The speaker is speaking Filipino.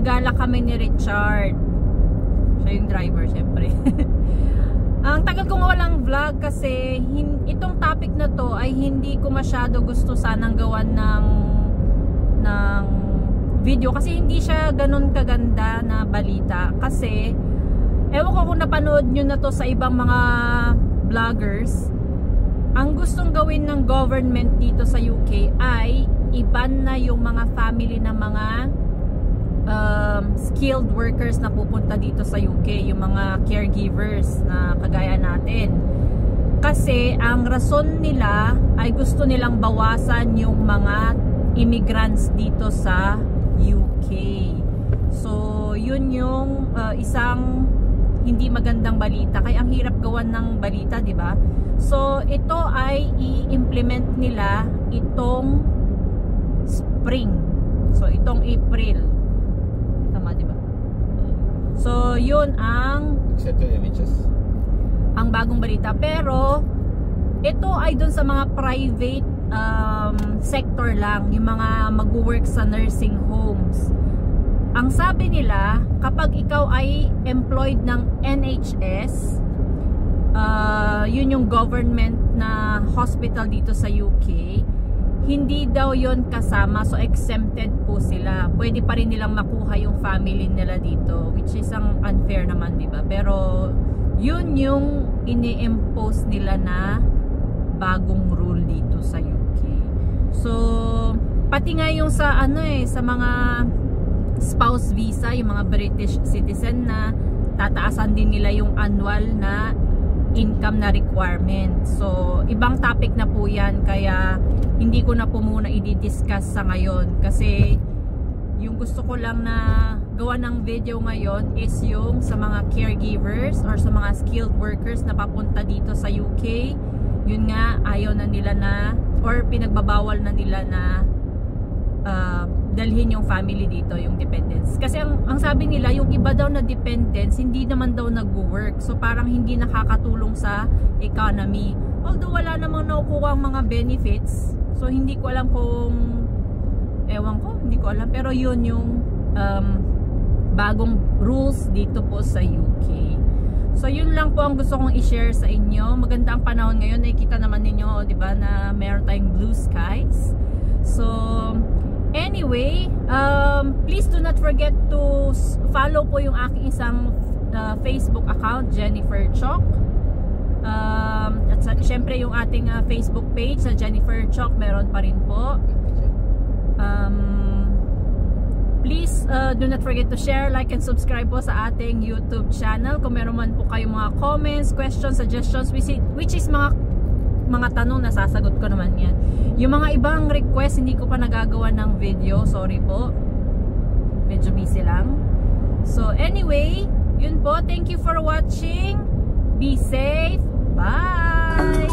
nagala kami ni Richard. Siya yung driver syempre. Ang tagal ko nga walang vlog kasi itong topic na to ay hindi ko masyado gusto sanang gawan ng video kasi hindi siya ganun kaganda na balita. Kasi ewan ko kung napanood nyo na to sa ibang mga vloggers. Ang gustong gawin ng government dito sa UK ay iban na yung mga family ng mga skilled workers na pupunta dito sa UK, yung mga caregivers na kagaya natin. Kasi ang rason nila ay gusto nilang bawasan yung mga immigrants dito sa UK. So yun yung isang hindi magandang balita. Kaya ang hirap gawan ng balita, di ba? So ito ay i-implement nila itong spring. So itong April. Tama, di ba? So yun ang bagong balita. Pero ito ay dun sa mga private sector lang, yung mga mag-work sa nursing homes. Ang sabi nila, kapag ikaw ay employed ng NHS, yun yung government na hospital dito sa UK, hindi daw yon kasama, so exempted po sila. Pwede pa rin nilang makuha yung family nila dito, which is ang unfair naman, diba? Pero yun yung ini-impose nila na bagong rule dito sa UK. So pati nga yung sa sa mga spouse visa, yung mga British citizen na tataasan din nila yung annual na income na requirement. So ibang topic na po yan, kaya hindi ko na po muna i-discuss sa ngayon kasi yung gusto ko lang na gawa ng video ngayon is yung sa mga caregivers or sa mga skilled workers na papunta dito sa UK. Yun nga, ayaw na nila na or pinagbabawal na nila na dalhin yung family dito, yung dependents. Kasi ang sabi nila, yung iba daw na dependents hindi naman daw nag-work. So parang hindi nakakatulong sa economy. Although wala namang nakukuha ang mga benefits. So hindi ko alam kung hindi ko alam. Pero yun yung bagong rules dito po sa UK. So yun lang po ang gusto kong i-share sa inyo. Maganda ang panahon ngayon. Nakikita naman ninyo, di ba, na meron tayong blue skies. So anyway, please do not forget to follow po yung aking isang Facebook account, Jennifer Chok. At syempre yung ating Facebook page sa Jennifer Chok, meron pa rin po. Please do not forget to share, like, and subscribe po sa ating YouTube channel. Kung meron man po kayong mga comments, questions, suggestions, which is mga tanong, nasasagot ko naman yan. Yung mga ibang request, hindi ko pa nagagawa ng video. Sorry po. Medyo busy lang. So anyway, yun po. Thank you for watching. Be safe. Bye!